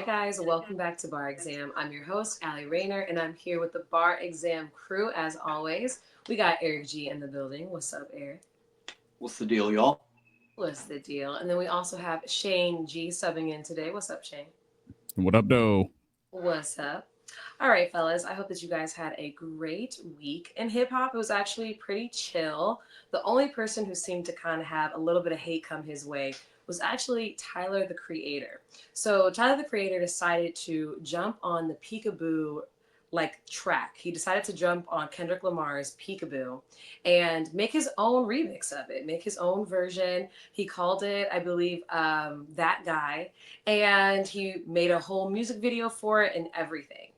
Hi, guys. Welcome back to Bar Exam. I'm your host, Allie Rayner, and I'm here with the Bar Exam crew as always. We got Eric G in the building. What's up, Eric? What's the deal, y'all? What's the deal? And then we also have Shane G subbing in today. What's up, Shane? What up, though? What's up? All right, fellas. I hope that you guys had a great week in hip hop. It was actually pretty chill. The only person who seemed to kind of have a little bit of hate come his way was actually Tyler the Creator. So Tyler the Creator decided to jump on the Peekaboo track. He decided to jump on Kendrick Lamar's Peekaboo and make his own remix of it, make his own version. He called it, I believe, That Guy, and he made a whole music video for it and everything.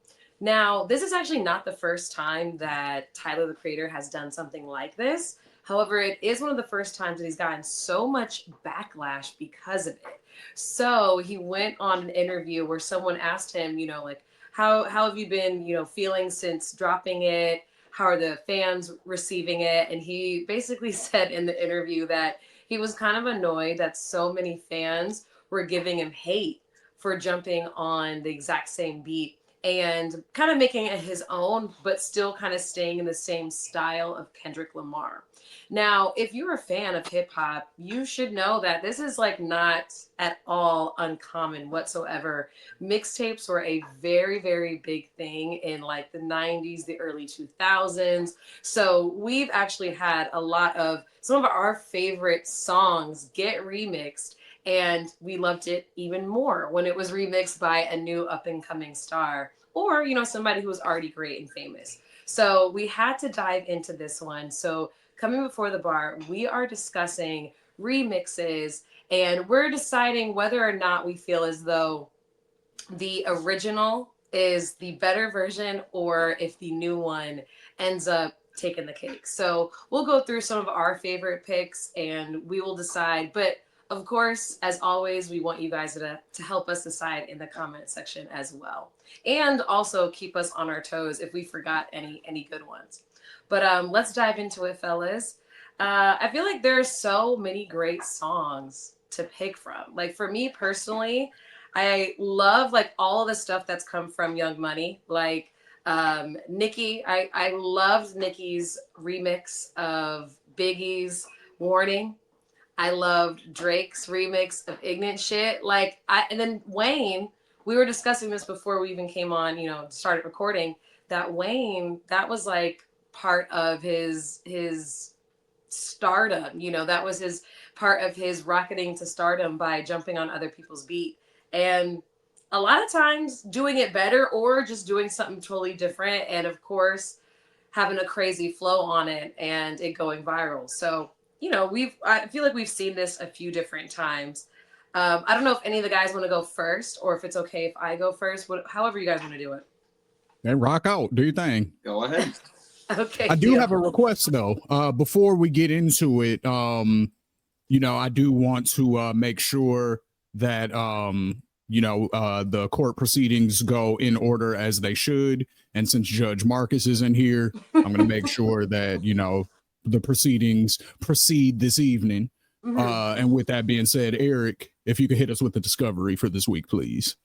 Now, this is actually not the first time that Tyler the Creator has done something like this. However, it is one of the first times that he's gotten so much backlash because of it. So he went on an interview where someone asked him, how have you been, feeling since dropping it? How are the fans receiving it? And he basically said in the interview that he was kind of annoyed that so many fans were giving him hate for jumping on the exact same beat and kind of making it his own, but still kind of staying in the same style of Kendrick Lamar. Now, if you're a fan of hip hop, you should know that this is like not at all uncommon whatsoever. Mixtapes were a very, very big thing in like the 90s, the early 2000s. So we've actually had a lot of some of our favorite songs get remixed, and we loved it even more when it was remixed by a new up and coming star or somebody who was already great and famous. So we had to dive into this one. So coming before the bar, we are discussing remixes, and we're deciding whether or not we feel as though the original is the better version or if the new one ends up taking the cake. So we'll go through some of our favorite picks and we will decide. But of course, as always, we want you guys to help us decide in the comment section as well. And also keep us on our toes if we forgot any good ones. But let's dive into it, fellas. I feel like there are so many great songs to pick from. Like for me personally, I love like all of the stuff that's come from Young Money. Like Nicki, I loved Nicki's remix of Biggie's Warning. I loved Drake's remix of Ignorant Shit. And then Wayne, we were discussing this before we even came on, started recording, that Wayne, that was like part of his stardom, that was his part of his rocketing to stardom by jumping on other people's beat. And a lot of times doing it better or just doing something totally different. And of course, having a crazy flow on it and it going viral. So, I feel like we've seen this a few different times. I don't know if any of the guys want to go first or if it's okay if I go first, however you guys want to do it. Hey, rock out. Do your thing. Go ahead. Okay, I do deal. have a request, though. Before we get into it, I do want to make sure that, the court proceedings go in order as they should. And since Judge Marcus isn't here, I'm going to make sure that, the proceedings proceed this evening. Mm-hmm. And with that being said, Eric, if you could hit us with the discovery for this week, please.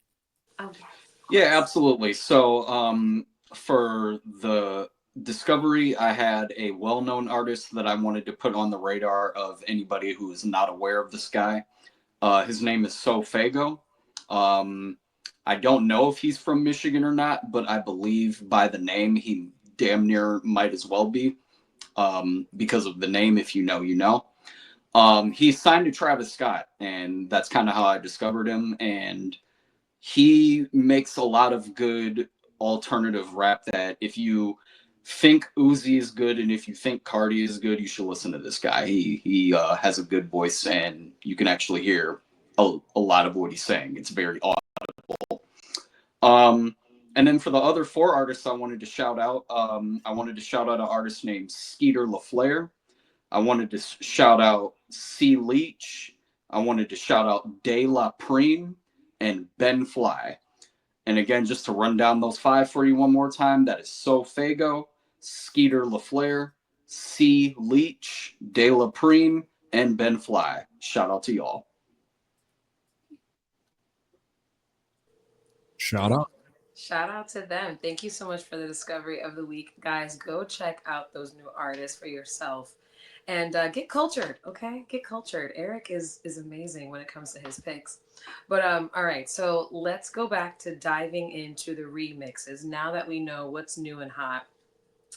Okay. Yeah, absolutely. So, for the discovery, I had a well-known artist that I wanted to put on the radar of anybody who is not aware of this guy. His name is SoFago. Um, I don't know if he's from Michigan or not, but I believe by the name he damn near might as well be, because of the name. If you know, you know. He's signed to Travis Scott, and that's kind of how I discovered him. And he makes a lot of good alternative rap that if you think Uzi is good and if you think Cardi is good, you should listen to this guy. He has a good voice and you can actually hear a lot of what he's saying. It's very audible. Um, and then for the other four artists I wanted to shout out, I wanted to shout out an artist named Skeeter LaFleur. I wanted to shout out C. Leach. I wanted to shout out De La Prime and Ben Fly. And again, just to run down those five for you one more time, that is SoFago, Skeeter LaFleur, C. Leach, De La Prime, and Ben Fly. Shout out to y'all. Shout out. Shout out to them. Thank you so much for the discovery of the week. Guys, go check out those new artists for yourself and get cultured, okay? Get cultured. Eric is amazing when it comes to his picks. But all right, so let's go back to diving into the remixes now that we know what's new and hot.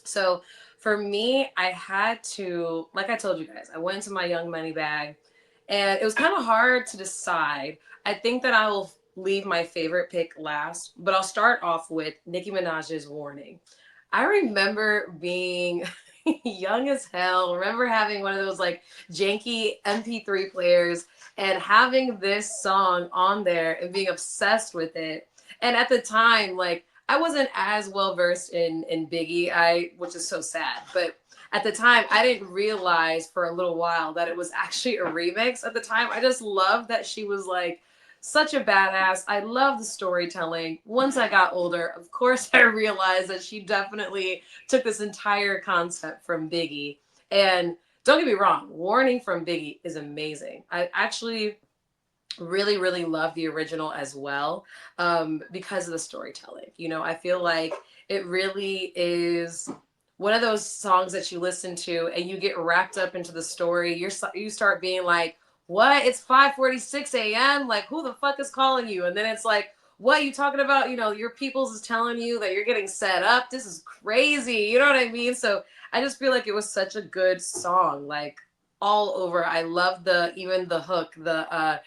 So for me, I had to, like I told you guys, I went into my Young Money bag and it was kind of hard to decide. I think that I will leave my favorite pick last, but I'll start off with Nicki Minaj's Warning. I remember being young as hell, remember having one of those like janky MP3 players and having this song on there and being obsessed with it. And at the time, like I wasn't as well versed in Biggie, which is so sad, but at the time I didn't realize for a little while that it was actually a remix. At the time, I just loved that she was like such a badass. I love the storytelling. Once I got older, of course, I realized that she definitely took this entire concept from Biggie. And don't get me wrong, Warning from Biggie is amazing. I actually really, really love the original as well, because of the storytelling. You know, I feel like it really is one of those songs that you listen to and you get wrapped up into the story. You start being like, what? It's 5:46 a.m. Like, who the fuck is calling you? And then it's like, what are you talking about? You know, your peoples is telling you that you're getting set up. This is crazy. You know what I mean? So I just feel like it was such a good song, like all over. I love even the hook, the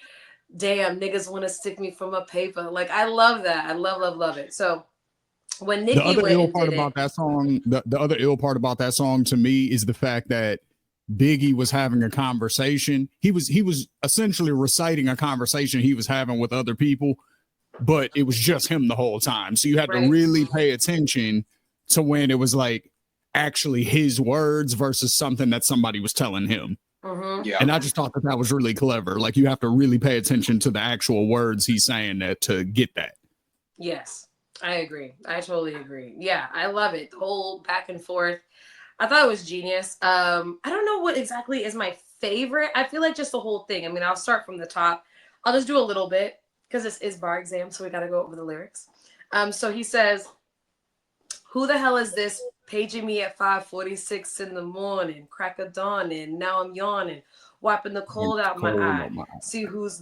damn niggas want to stick me for my paper. Like I love that. I love it. So when The Nicki other went ill and part did about it, that song, the other ill part about that song to me is the fact that Biggie was having a conversation. He was essentially reciting a conversation he was having with other people, but it was just him the whole time. So you had to right? really pay attention to when it was like actually his words versus something that somebody was telling him. Mm-hmm. Yeah. And I just thought that that was really clever. Like you have to really pay attention to the actual words he's saying that to get that. Yes, I agree. I totally agree. Yeah, I love it. The whole back and forth. I thought it was genius. I don't know what exactly is my favorite. I feel like just the whole thing. I mean, I'll start from the top. I'll just do a little bit because this is bar exam, so we got to go over the lyrics. So he says, "Who the hell is this paging me at 5:46 in the morning? Crack of dawning. Now I'm yawning, wiping the cold out my eye. See who's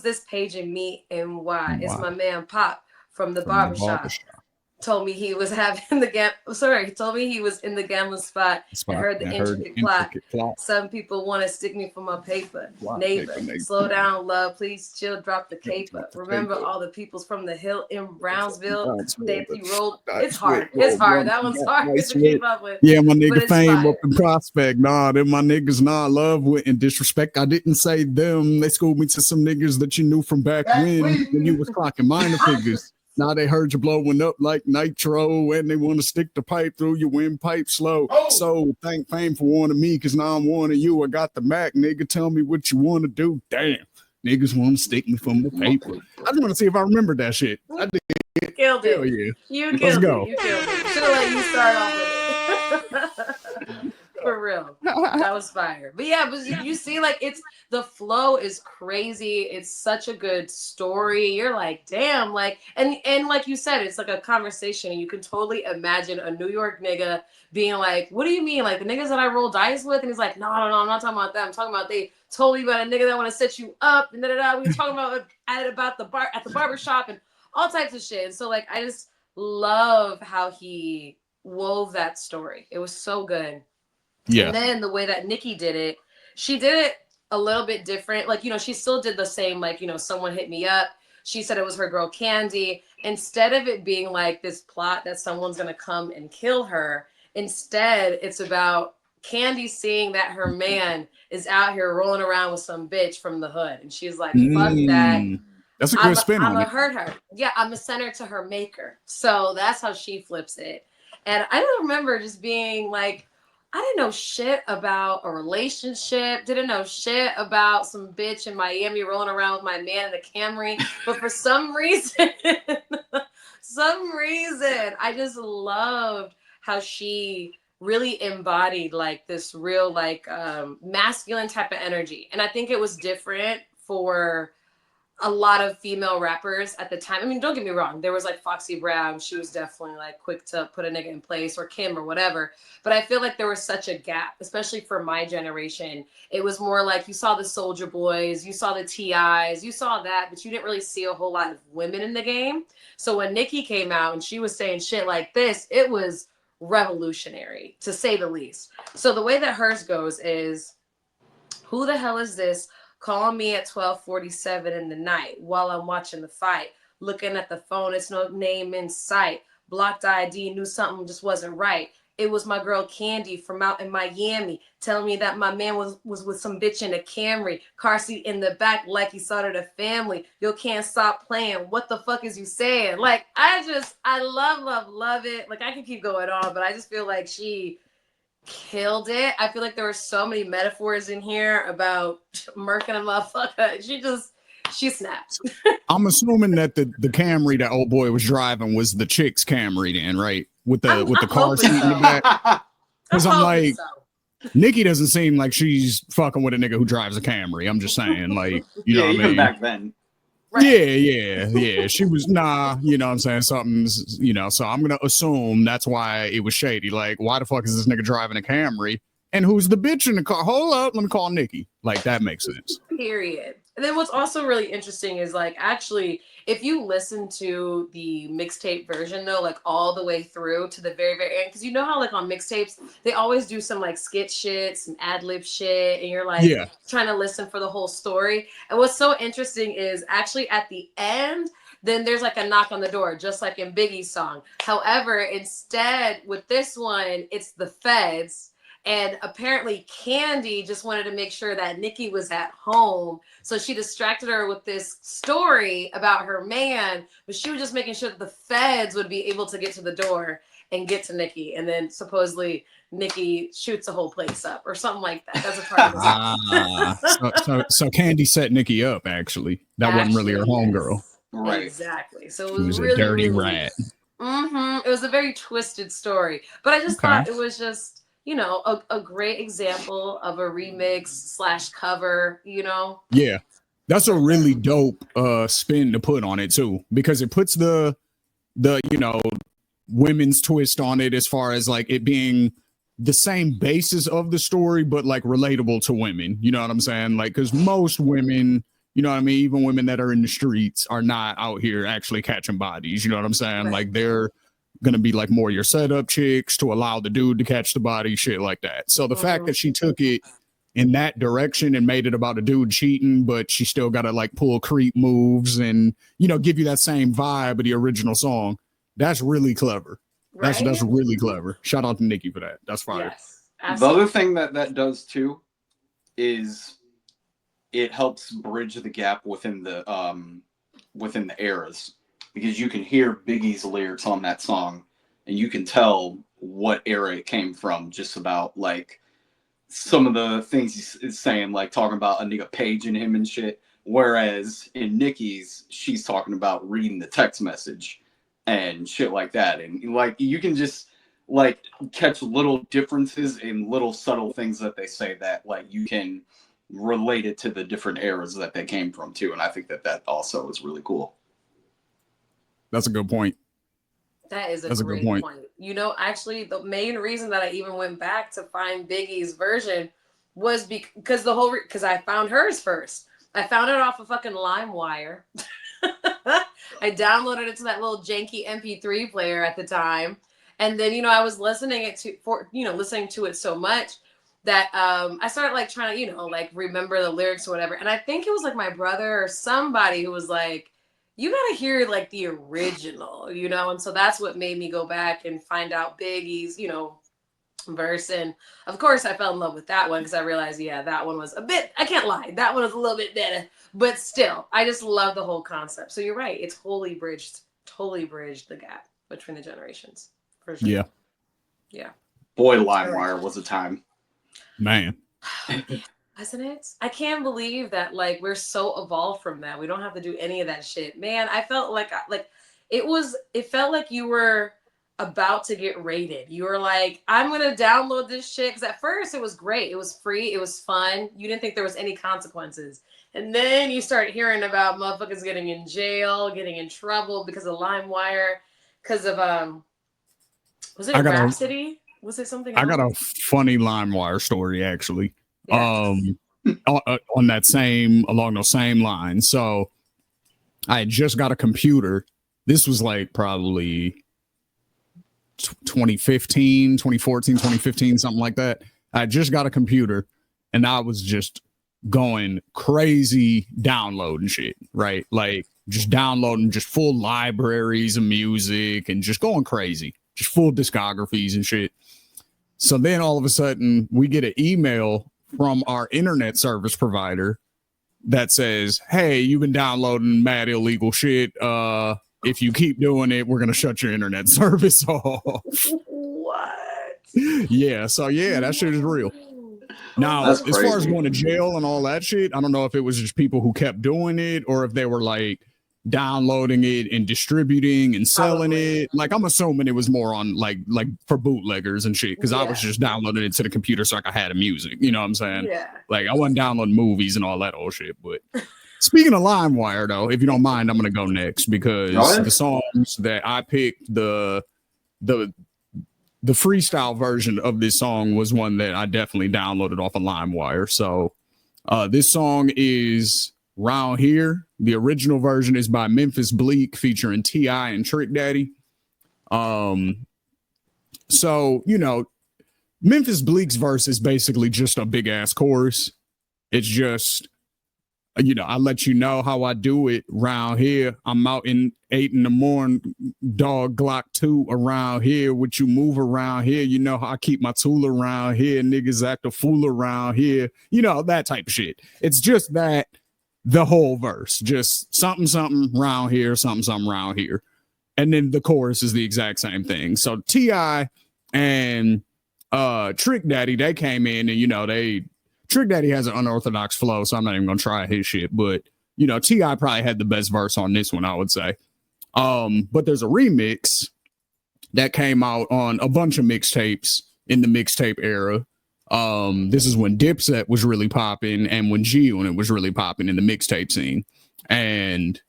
this paging me and why? It's my man Pop from the From the barbershop. barbershop Told me he was having he told me he was in the gambling spot and heard the intricate plot. Some people want to stick me for my paper. Neighbor, slow down, love, please chill, drop the caper. Remember all the peoples from the hill in Brownsville that you rolled. It's hard. It's hard. That one's hard to keep up with. Yeah, my But nigga it's Fame fire. up in Prospect. Nah, them my niggas nah love with and disrespect. I didn't say them. They schooled me to some niggas that you knew from back when you was clocking minor figures. Now they heard you blowing up like nitro and they want to stick the pipe through your windpipe slow. Oh. So thank Fame for warning me because now I'm warning you. I got the Mac, nigga. Tell me what you want to do. Damn. Niggas want to stick me from the paper. I just want to see if I remember that shit. I did. Killed it. Hell yeah. You Let's killed go. it. You killed it. Should have let you start off with it. For real. That was fire. But yeah, but you see, like the flow is crazy. It's such a good story. You're like, damn, like, and like you said, it's like a conversation, and you can totally imagine a New York nigga being like, what do you mean? Like the niggas that I roll dice with? And he's like, no, I'm not talking about that. I'm talking about they told me about a nigga that want to set you up, and da-da-da. We were talking about the barbershop and all types of shit. And so like I just love how he wove that story. It was so good. Yeah. And then the way that Nicki did it, she did it a little bit different. Like, you know, she still did the same, like, you know, someone hit me up. She said it was her girl Candy. Instead of it being like this plot that someone's going to come and kill her, instead it's about Candy seeing that her man is out here rolling around with some bitch from the hood. And she's like, fuck that. That's a good spin I'm on gonna it. hurt her. Yeah, I'm gonna send her to her maker. So that's how she flips it. And I don't remember just being like, I didn't know shit about a relationship. Didn't know shit about some bitch in Miami rolling around with my man in a Camry. But for some reason, I just loved how she really embodied like this real like masculine type of energy. And I think it was different for a lot of female rappers at the time. I mean, don't get me wrong. There was like Foxy Brown. She was definitely like quick to put a nigga in place, or Kim or whatever. But I feel like there was such a gap, especially for my generation. It was more like you saw the Soldier Boys, you saw the TIs, you saw that, but you didn't really see a whole lot of women in the game. So when Nicki came out and she was saying shit like this, it was revolutionary to say the least. So the way that hers goes is, who the hell is this calling me at 12:47 in the night while I'm watching the fight? Looking at the phone, it's no name in sight. Blocked ID, knew something just wasn't right. It was my girl Candy from out in Miami telling me that my man was with some bitch in a Camry, car seat in the back like he started a family. Yo, can't stop playing. What the fuck is you saying? Like, I love it. Like, I can keep going on, but I just feel like she killed it. I feel like there were so many metaphors in here about murking a motherfucker. She snapped. I'm assuming that the Camry that old boy was driving was the chick's Camry then, right? With the I'm car hoping seat in the so. back. Because I'm hoping like, Nicki doesn't seem like she's fucking with a nigga who drives a Camry. I'm just saying, like, you know what I even mean? back then. Right. Yeah. She was you know what I'm saying? Something's, you know, so I'm gonna assume that's why it was shady. Like, why the fuck is this nigga driving a Camry? And who's the bitch in the car? Hold up, let me call Nicki. Like, that makes sense. Period. And then what's also really interesting is, like, actually, if you listen to the mixtape version though, like all the way through to the very, very end, because you know how like on mixtapes they always do some like skit shit, some ad lib shit, and you're like trying to listen for the whole story. And what's so interesting is actually at the end, then there's like a knock on the door, just like in Biggie's song. However, instead with this one, it's the feds. And apparently Candy just wanted to make sure that Nicki was at home. So she distracted her with this story about her man, but she was just making sure that the feds would be able to get to the door and get to Nicki. And then supposedly Nicki shoots the whole place up or something like that. That's a part of the so Candy set Nicki up, actually. That wasn't really her homegirl. Yes. Right. Exactly. So it She was really, a dirty really, rat. It was a very twisted story. But I just thought it was just, you know, a great example of a remix / cover, you know? Yeah. That's a really dope spin to put on it too, because it puts the you know, women's twist on it as far as like it being the same basis of the story, but like relatable to women. You know what I'm saying? Like, because most women, you know what I mean, even women that are in the streets are not out here actually catching bodies. You know what I'm saying? Right. Like, they're gonna be like more your setup chicks to allow the dude to catch the body, shit like that. So the fact that she took it in that direction and made it about a dude cheating, but she still gotta like pull creep moves and, you know, give you that same vibe of the original song. That's really clever. That's really clever. Shout out to Nicki for that. That's fire. Yes, the other thing that does too is it helps bridge the gap within the eras, because you can hear Biggie's lyrics on that song and you can tell what era it came from just about like some of the things he's saying, like talking about a nigga paging him and shit. Whereas in Nicki's, she's talking about reading the text message and shit like that. And like you can just like catch little differences in little subtle things that they say that like you can relate it to the different eras that they came from too. And I think that also is really cool. That's a good point. That is a great point. You know, actually, the main reason that I even went back to find Biggie's version was because because I found hers first. I found it off of fucking LimeWire. I downloaded it to that little janky MP3 player at the time, and then, you know, I was listening to it so much that I started like trying to, you know, like remember the lyrics or whatever. And I think it was like my brother or somebody who was like, you gotta hear like the original, you know? And so that's what made me go back and find out Biggie's, you know, verse. And of course I fell in love with that one because I realized, yeah, that one was a bit, I can't lie, that one was a little bit better. But still, I just love the whole concept. So you're right, it's totally bridged the gap between the generations. For sure. Yeah. Yeah. Boy, LimeWire was a time. Man. Wasn't it? I can't believe that like we're so evolved from that. We don't have to do any of that shit. Man, I felt like it felt like you were about to get raided. You were like, I'm gonna download this shit. Because at first it was great. It was free, it was fun. You didn't think there was any consequences. And then you start hearing about motherfuckers getting in jail, getting in trouble because of LimeWire, because of was it Rhapsody? Was it something else? I got a funny LimeWire story actually. Yes. On that same along those same lines. So I had just got a computer. This was like probably 2015, 2014, 2015, something like that. I just got a computer and I was just going crazy downloading shit, right? Like just downloading just full libraries of music and just going crazy, just full discographies and shit. So then all of a sudden we get an email from our internet service provider that says, hey, you've been downloading mad illegal shit. If you keep doing it, we're going to shut your internet service off. What? Yeah. So yeah, that shit is real. Now, That's as far as crazy. going to jail and all that shit, I don't know if it was just people who kept doing it or if they were like downloading it and distributing and selling Probably. it. Like I'm assuming it was more on like for bootleggers and shit because I was Yeah. just downloading it to the computer so I could have the music. You know what I'm saying? Yeah. Like I wasn't downloading movies and all that old shit. But speaking of LimeWire, though, if you don't mind, I'm gonna go next because Go ahead. the songs that I picked, the freestyle version of this song was one that I definitely downloaded off of LimeWire. So this song is Round Here. The original version is by Memphis Bleak featuring T.I. and Trick Daddy. So, you know, Memphis Bleak's verse is basically just a big ass chorus. It's just, you know, I let you know how I do it round here. I'm out in 8 a.m, dog Glock 2 around here. What you move around here? You know how I keep my tool around here. Niggas act a fool around here. You know, that type of shit. It's just that the whole verse, just something, something round here, something, something round here. And then the chorus is the exact same thing. So T.I. and Trick Daddy, they came in and, you know, Trick Daddy has an unorthodox flow, so I'm not even gonna try his shit. But you know, T.I. probably had the best verse on this one, I would say. But there's a remix that came out on a bunch of mixtapes in the mixtape era. This is when Dipset was really popping and when G-Unit was really popping in the mixtape scene. And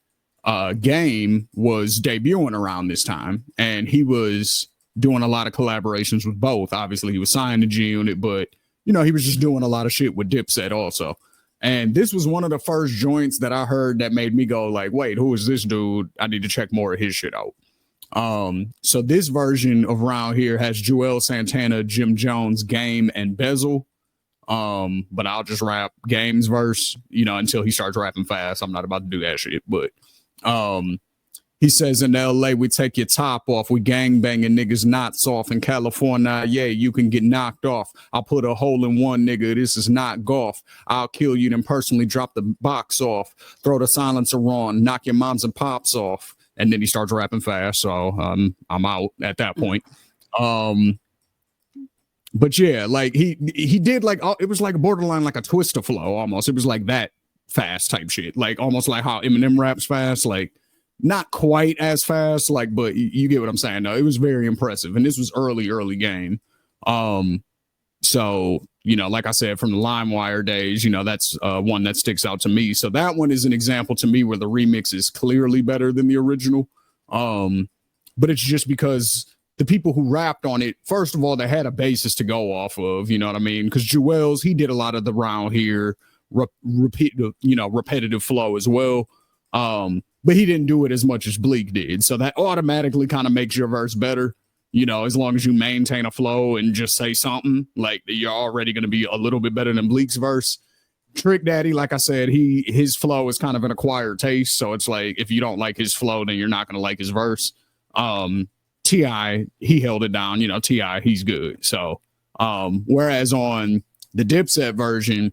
Game was debuting around this time, and he was doing a lot of collaborations with both. Obviously, he was signed to G-Unit, but you know, he was just doing a lot of shit with Dipset also. And this was one of the first joints that I heard that made me go like, wait, who is this dude? I need to check more of his shit out. So this version of Round Here has Joel Santana, Jim Jones, Game, and Bezel. But I'll just rap Game's verse, you know, until he starts rapping fast. I'm not about to do that shit. But he says in LA, we take your top off. We gang banging niggas knots off. In California, yeah, you can get knocked off. I'll put a hole in one nigga. This is not golf. I'll kill you, then personally drop the box off. Throw the silencer on. Knock your moms and pops off. And then he starts rapping fast. So I'm out at that point. But yeah, like he did like, it was like borderline like a Twista flow almost. It was like that fast type shit. Like almost like how Eminem raps fast. Like, not quite as fast, like, but you get what I'm saying. No, it was very impressive, and this was early Game. So you know, like I said, from the LimeWire days, you know, that's one that sticks out to me. So that one is an example to me where the remix is clearly better than the original. But it's just because the people who rapped on it, first of all, they had a basis to go off of. You know what I mean? Because Joel's, he did a lot of the Round Here repetitive flow as well. But he didn't do it as much as Bleak did. So that automatically kind of makes your verse better, you know, as long as you maintain a flow and just say something, like you're already going to be a little bit better than Bleak's verse. Trick Daddy, like I said, his flow is kind of an acquired taste. So it's like, if you don't like his flow, then you're not going to like his verse. T.I., he held it down, you know, T.I., he's good. So, whereas on the Dipset version,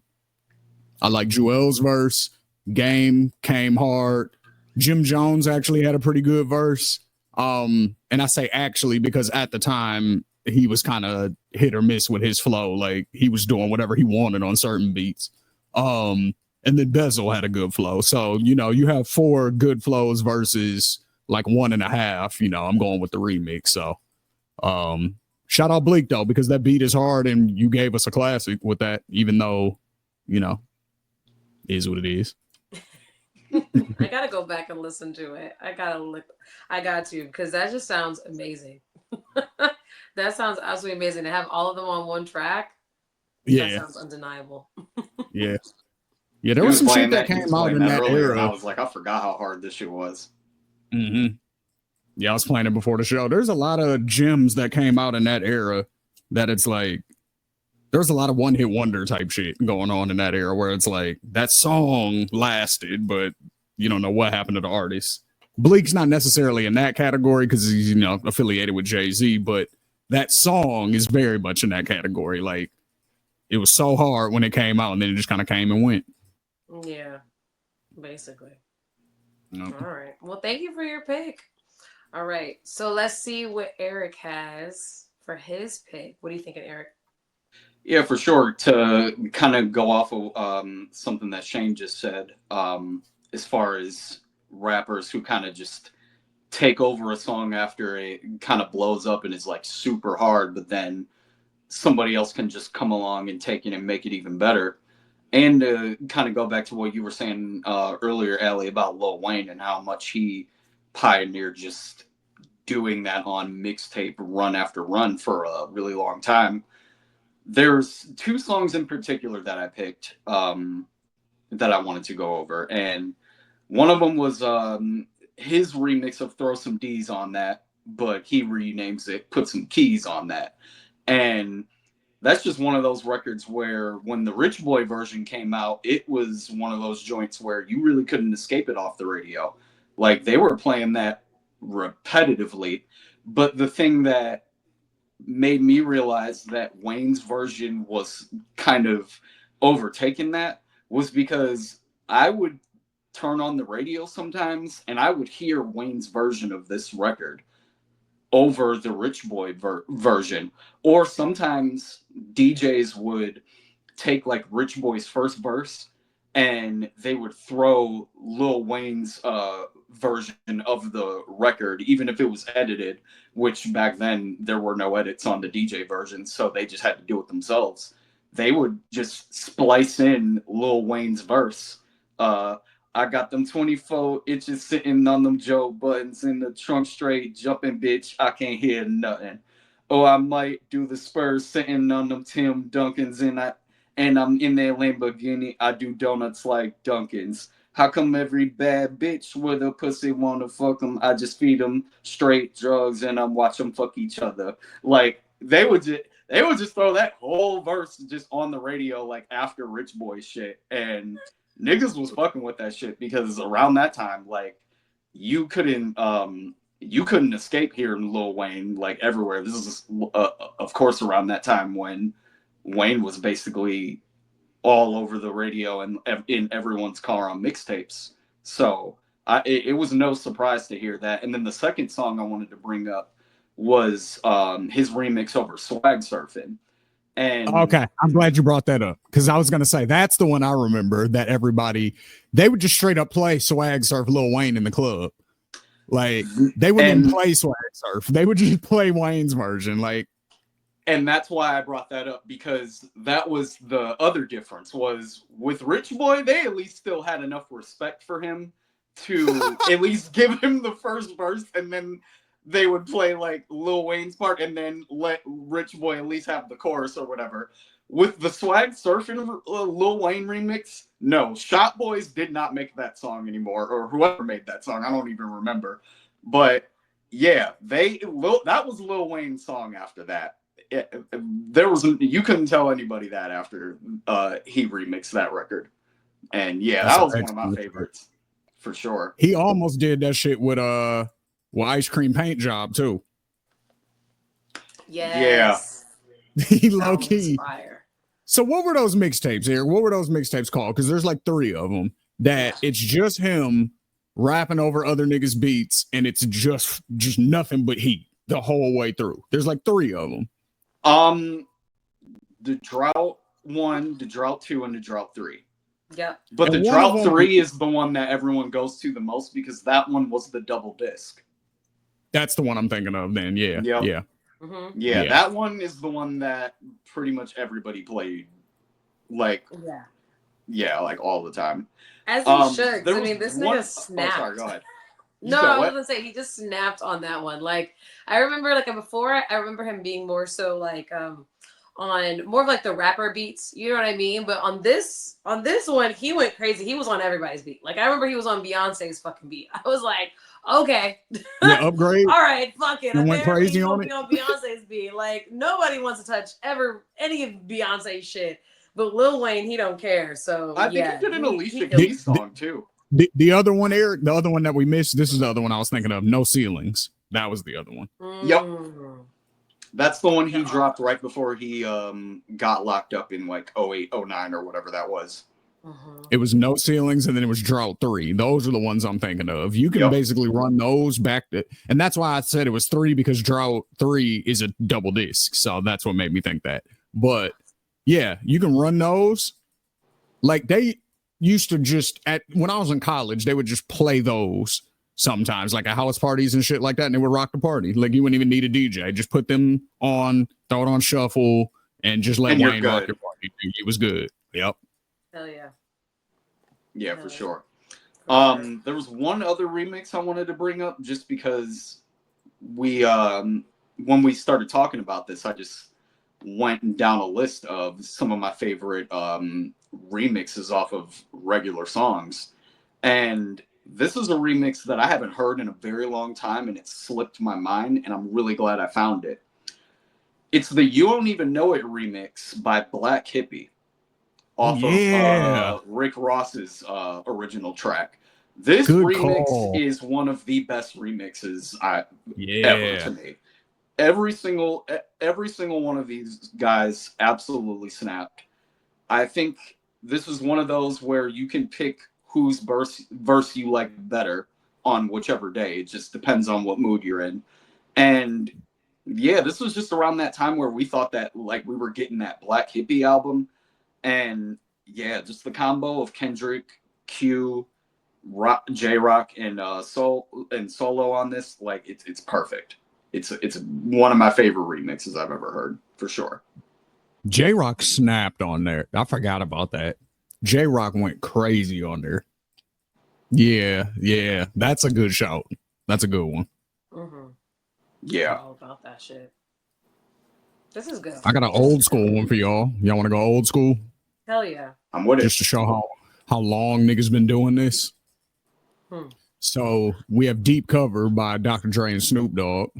I like Joel's verse. Game came hard. Jim Jones actually had a pretty good verse. And I say actually because at the time he was kind of hit or miss with his flow. Like he was doing whatever he wanted on certain beats. And then Bezel had a good flow. So, you know, you have 4 good flows versus like 1.5. You know, I'm going with the remix. So shout out Bleak though, because that beat is hard and you gave us a classic with that, even though, you know, is what it is. I gotta go back and listen to it. I got to, because that just sounds amazing. That sounds absolutely amazing to have all of them on one track. That Yeah, sounds undeniable. yeah, yeah. There He was was some playing shit that that. He was came out playing in that that earlier, and I era. was like, I forgot how hard this shit was. Hmm. Yeah, I was playing it before the show. There's a lot of gems that came out in that era that it's like there's a lot of one hit wonder type shit going on in that era where it's like that song lasted, but you don't know what happened to the artist. Bleak's not necessarily in that category because he's, affiliated with Jay-Z, but that song is very much in that category. Like it was so hard when it came out and then it just kind of came and went. Yeah, basically. You know? All right. Well, thank you for your pick. All right. So let's see what Eric has for his pick. What are you thinking, Eric? Yeah, for sure. To kind of go off of something that Shane just said, as far as rappers who kind of just take over a song after it kind of blows up and is like super hard, but then somebody else can just come along and take it and make it even better. And to kind of go back to what you were saying earlier, Allie, about Lil Wayne and how much he pioneered just doing that on mixtape run after run for a really long time. There's two songs in particular that I picked that I wanted to go over, and one of them was his remix of "Throw Some D's on That," but he renames it "Put Some Keys on That," and that's just one of those records where when the Rich Boy version came out, it was one of those joints where you really couldn't escape it off the radio. Like they were playing that repetitively, but the thing that made me realize that Wayne's version was kind of overtaking that was because I would turn on the radio sometimes and I would hear Wayne's version of this record over the Rich Boy version. Or sometimes DJs would take like Rich Boy's first verse and they would throw Lil Wayne's version of the record, even if it was edited, which back then there were no edits on the DJ version, so they just had to do it themselves. They would just splice in Lil Wayne's verse. I got them 24 inches sitting on them Joe buttons in the trunk straight, jumping bitch, I can't hear nothing. Or I might do the Spurs sitting on them Tim Duncans and I'm in their Lamborghini. I do donuts like Dunkin's. How come every bad bitch with a pussy wanna fuck them? I just feed them straight drugs and I watch them fuck each other. Like they would just throw that whole verse just on the radio like after Rich Boy shit, and niggas was fucking with that shit because around that time like you couldn't escape hearing Lil Wayne like everywhere. This is of course around that time when Wayne was basically all over the radio and in everyone's car on mixtapes. So it was no surprise to hear that. And then the second song I wanted to bring up was his remix over Swag Surfing. And Okay, I'm glad you brought that up because I was gonna say that's the one I remember that they would just straight up play Swag Surf Lil Wayne in the club. Like they wouldn't even play Swag Surf. They would just play Wayne's version. Like, and that's why I brought that up, because that was the other difference was with Rich Boy, they at least still had enough respect for him to at least give him the first verse, and then they would play like Lil Wayne's part and then let Rich Boy at least have the chorus or whatever. With the Swag Surfing Lil Wayne remix, no, Shot Boys did not make that song anymore, or whoever made that song, I don't even remember. But yeah, that was Lil Wayne's song after that. You couldn't tell anybody that after he remixed that record, and yeah, that was one of my favorites for sure. He almost did that shit with Ice Cream Paint Job too. Yes. Yeah, he low key. Fire. So what were those mixtapes here? What were those mixtapes called? Because there's like 3 of them that it's just him rapping over other niggas' beats, and it's just nothing but heat the whole way through. There's like 3 of them. The Drought 1, the Drought 2, and the Drought 3. Yeah. But the Drought 3 is the one that everyone goes to the most because that one was the double disc. That's the one I'm thinking of then. Yeah. Yep. Yeah. Mm-hmm. Yeah, that one is the one that pretty much everybody played. Like, yeah. Yeah, like all the time. As he should. 'Cause There I was mean, this one. nigga Oh, snapped. sorry. Go ahead. You No, said I was what? gonna say he just snapped on that one. Like I remember, like before, I remember him being more so like on more of like the rapper beats. You know what I mean? But on this one, he went crazy. He was on everybody's beat. Like I remember he was on Beyonce's fucking beat. I was like, okay, Yeah, upgrade. all right, fuck it. And went Apparently crazy he's on gonna be on Beyonce's beat. Like nobody wants to touch ever any of Beyonce's shit. But Lil Wayne, he don't care. So I think yeah, he did an Alicia he Keys song too. The other one, Eric, the other one that we missed, this is the other one I was thinking of. No Ceilings. That was the other one. Yep. That's the one he Yeah. dropped right before he got locked up in like 08, 09 or whatever that was. It was No Ceilings, and then it was Drought 3. Those are the ones I'm thinking of. You can Yep. basically run those back to, and that's why I said it was 3, because Drought 3 is a double disc. So that's what made me think that. But yeah, you can run those. Like they used to just when I was in college, they would just play those sometimes, like at house parties and shit like that, and they would rock the party. Like you wouldn't even need a DJ. Just put them on, throw it on shuffle, and just let And you're Wayne rock good. your party. It was good. Yep. Hell yeah. Yeah, Yeah. for sure. For sure. There was one other remix I wanted to bring up just because we when we started talking about this, I just went down a list of some of my favorite remixes off of regular songs. And this is a remix that I haven't heard in a very long time, and it slipped my mind, and I'm really glad I found it. It's the You Don't Even Know It remix by Black Hippie off of Rick Ross's original track. This Good remix call. is one of the best remixes ever Yeah. to me. Every single one of these guys absolutely snapped. I think this is one of those where you can pick whose verse you like better on whichever day. It just depends on what mood you're in. And yeah, this was just around that time where we thought that like we were getting that Black Hippie album. And yeah, just the combo of Kendrick, Q, J Rock, and Solo on this, like it's perfect. It's one of my favorite remixes I've ever heard, for sure. J Rock snapped on there. I forgot about that. J Rock went crazy on there. Yeah, that's a good shout. That's a good one. Yeah, All about that shit. This is good. I got an old school one for y'all. Y'all want to go old school? Hell yeah. I'm with it. Just to show how long niggas been doing this. So we have Deep Cover by Dr. Dre and Snoop Dogg.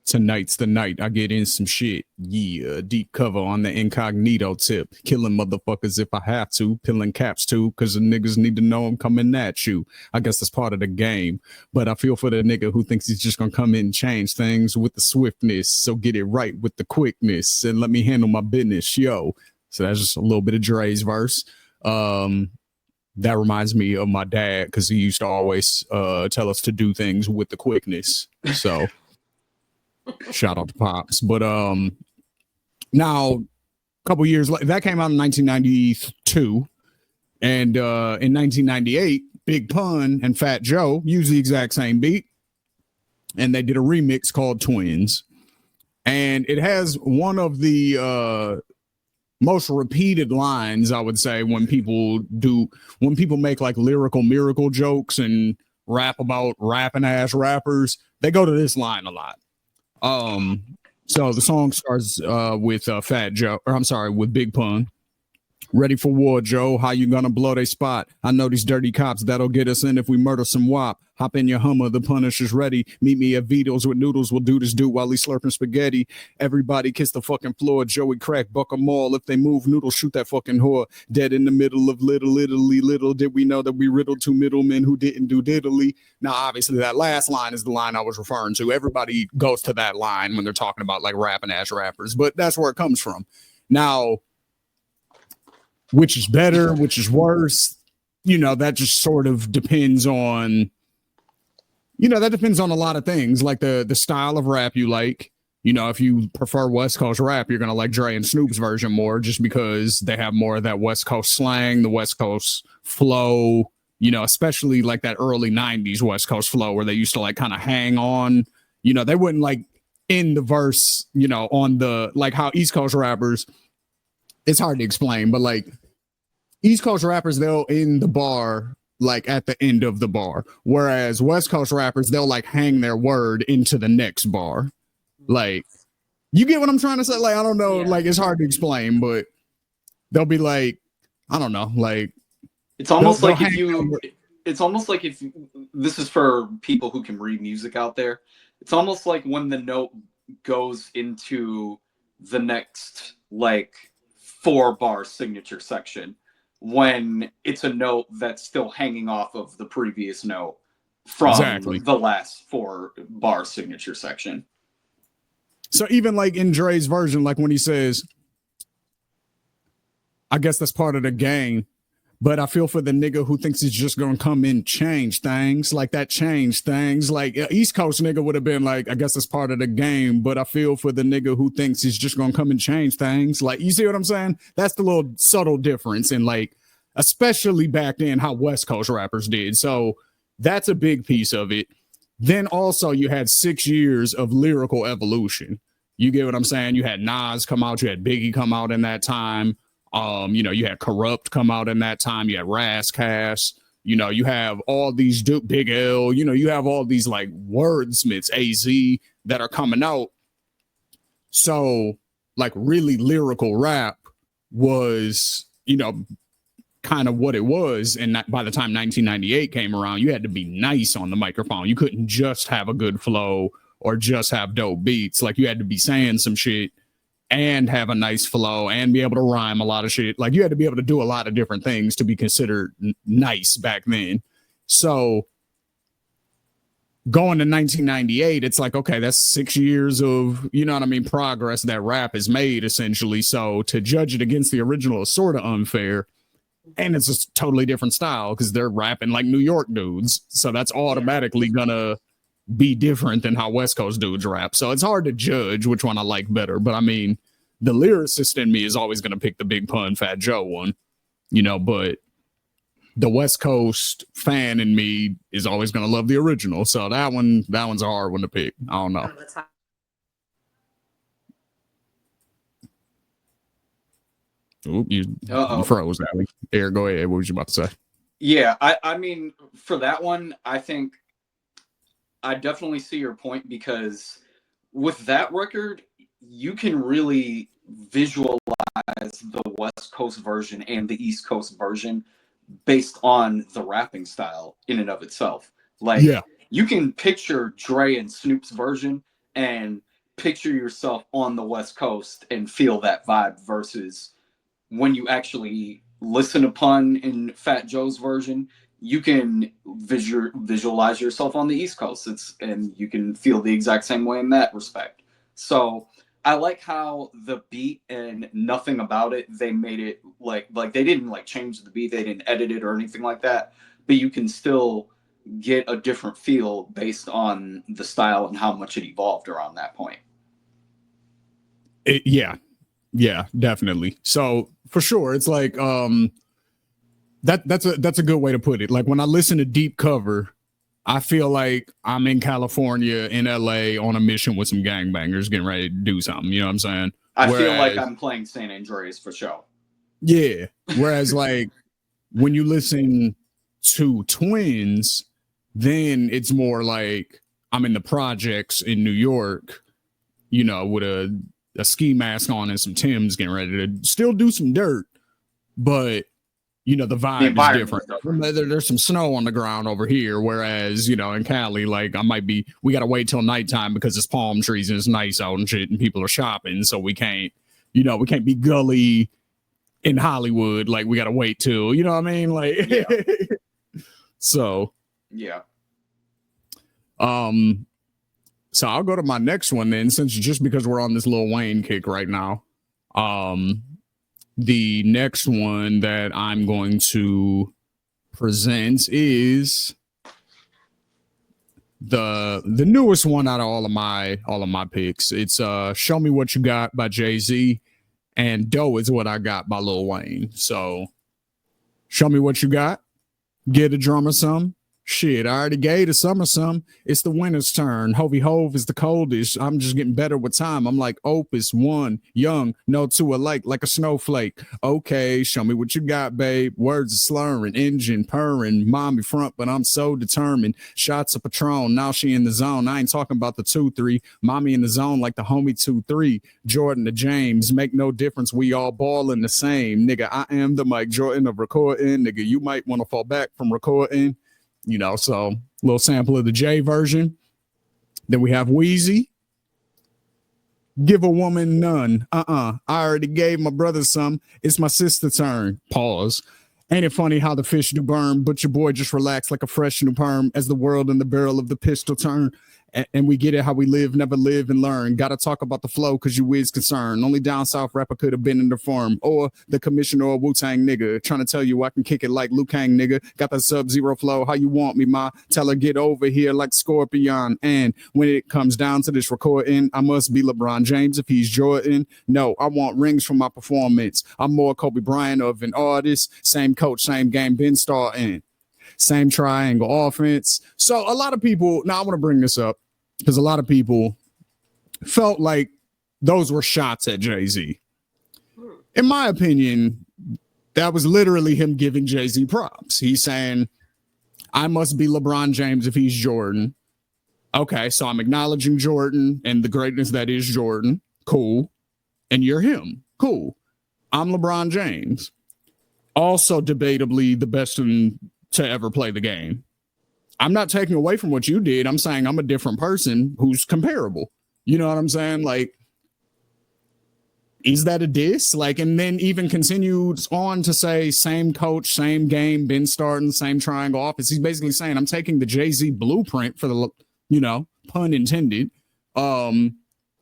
Tonight's the night I get in some shit. Yeah, deep cover on the incognito tip. Killing motherfuckers if I have to. Peeling caps too, because the niggas need to know I'm coming at you. I guess that's part of the game. But I feel for the nigga who thinks he's just gonna come in and change things with the swiftness. So get it right with the quickness and let me handle my business, yo. So that's just a little bit of Dre's verse. That reminds me of my dad, because he used to always tell us to do things with the quickness. So shout out to Pops. But now a couple years later, that came out in 1992. And in 1998, Big Pun and Fat Joe used the exact same beat. And they did a remix called Twins. And it has one of the most repeated lines, I would say, when people make like lyrical miracle jokes and rap about rapping ass rappers, they go to this line a lot. So the song starts with Fat Joe, or I'm sorry, with Big Pun. Ready for war, Joe. How you gonna blow they spot? I know these dirty cops that'll get us in if we murder some wop. Hop in your Hummer, the Punisher's ready. Meet me at Vito's with noodles. We'll do this dude while he's slurping spaghetti. Everybody kiss the fucking floor. Joey crack, buck 'em all. If they move, noodles shoot that fucking whore. Dead in the middle of little Italy. Little did we know that we riddled two middlemen who didn't do diddly. Now, obviously, that last line is the line I was referring to. Everybody goes to that line when they're talking about like rapping ass rappers, but that's where it comes from. Now, which is better, which is worse, that just sort of depends on, that depends on a lot of things, like the style of rap you like. If you prefer West Coast rap, you're going to like Dre and Snoop's version more, just because they have more of that West Coast slang, the West Coast flow, especially like that early 90s West Coast flow where they used to like kind of hang on, they wouldn't like end the verse, on the, like how East Coast rappers, it's hard to explain, but like East Coast rappers, they'll end the bar like at the end of the bar, whereas West Coast rappers, they'll like hang their word into the next bar. Like, you get what I'm trying to say? Like, I don't know, Yeah. like it's hard to explain, but they'll be like, I don't know, like It's almost they'll like if hang you. their- It's almost like if this is for people who can read music out there. It's almost like when the note goes into the next like 4-bar signature section, when it's a note that's still hanging off of the previous note from Exactly. the last 4-bar signature section. So even like in Dre's version, like when he says, I guess that's part of the game, but I feel for the nigga who thinks he's just gonna come in, change things, like that change things. Like East Coast nigga would have been like, I guess that's part of the game, but I feel for the nigga who thinks he's just gonna come and change things. Like, you see what I'm saying? That's the little subtle difference in like, especially back then, how West Coast rappers did. So that's a big piece of it. Then also you had 6 years of lyrical evolution. You get what I'm saying? You had Nas come out, you had Biggie come out in that time. You know, you had Corrupt come out in that time. You had Razzcast. You know, you have all these Big L. You know, you have all these like wordsmiths, AZ, that are coming out. So, like, really lyrical rap was, you know, kind of what it was. And by the time 1998 came around, you had to be nice on the microphone. You couldn't just have a good flow or just have dope beats. Like, you had to be saying some shit and have a nice flow and be able to rhyme a lot of shit. Like, you had to be able to do a lot of different things to be considered nice back then. So going to 1998, it's like, okay, that's 6 years of, you know what I mean, progress that rap has made essentially. So to judge it against the original is sort of unfair. And it's a totally different style because they're rapping like New York dudes. So that's automatically gonna be different than how West Coast dudes rap. So it's hard to judge which one I like better. But I mean, the lyricist in me is always going to pick the Big Pun Fat Joe one, you know, but the West Coast fan in me is always going to love the original. So that one's a hard one to pick. I don't know. Oop, you froze, Allie. Air, go ahead. What was you about to say? Yeah, I mean, for that one, I think I definitely see your point, because with that record, you can really visualize the West Coast version and the East Coast version based on the rapping style in and of itself. Like, Yeah. you can picture Dre and Snoop's version and picture yourself on the West Coast and feel that vibe, versus when you actually listen to Pun in Fat Joe's version, you can visualize yourself on the East Coast. And you can feel the exact same way in that respect. So I like how the beat and nothing about it, they made it like they didn't like change the beat, they didn't edit it or anything like that, but you can still get a different feel based on the style and how much it evolved around that point. Yeah, definitely. So for sure, it's like that's a good way to put it. Like, when I listen to Deep Cover, I feel like I'm in California, in LA, on a mission with some gangbangers getting ready to do something. You know what I'm saying? I feel like I'm playing San Andreas for show. Yeah. Whereas like when you listen to Twins, then it's more like I'm in the projects in New York, you know, with a ski mask on and some Timbs, getting ready to still do some dirt, but you know, the vibe is different. There's some snow on the ground over here, whereas, you know, in Cali, like we got to wait till nighttime because it's palm trees and it's nice out and shit and people are shopping. So we can't be gully in Hollywood. Like, we got to wait till, you know what I mean? Like, Yeah. So, yeah. So I'll go to my next one then, since just because we're on this Lil Wayne kick right now. The next one that I'm going to present is the newest one out of all of my picks. It's Show Me What You Got by Jay-Z, and Doe is What I Got by Lil Wayne. So Show Me What You Got, get a drummer some, Shit, I already gave the summer some. It's the winter's turn. Hovey Hove is the coldest. I'm just getting better with time. I'm like Opus, one, young, no two alike, like a snowflake. Okay, show me what you got, babe. Words are slurring, engine purring, mommy front, but I'm so determined. Shots of Patron, now she in the zone. I ain't talking about the 2-3. Mommy in the zone like the homie 2-3. Jordan to James, make no difference. We all balling the same. Nigga, I am the Mike Jordan of recording. Nigga, you might want to fall back from recording. You know, so little sample of the J version. Then we have Wheezy. Give a woman none. I already gave my brother some. It's my sister's turn. Pause. Ain't it funny how the fish do burn, but your boy just relax like a fresh new perm as the world in the barrel of the pistol turn. And we get it how we live, never live and learn. Gotta talk about the flow because you is concerned. Only down south rapper could have been in the form. Or the commissioner or Wu-Tang nigga. Trying to tell you I can kick it like Liu Kang nigga. Got that Sub-Zero flow. How you want me, ma? Tell her get over here like Scorpion. And when it comes down to this recording, I must be LeBron James if he's Jordan. No, I want rings from my performance. I'm more Kobe Bryant of an artist. Same coach, same game, been starting. Same triangle offense. So a lot of people, now I want to bring this up because a lot of people felt like those were shots at Jay-Z. In my opinion, that was literally him giving Jay-Z props. He's saying, I must be LeBron James if he's Jordan. Okay, so I'm acknowledging Jordan and the greatness that is Jordan. Cool. And you're him. Cool. I'm LeBron James. Also debatably the best to ever play the game. I'm not taking away from what you did. I'm saying I'm a different person who's comparable. You know what I'm saying? Like, is that a diss? Like, and then even continues on to say same coach, same game, been starting, same triangle offense. He's basically saying I'm taking the Jay-Z blueprint for the, you know, pun intended, and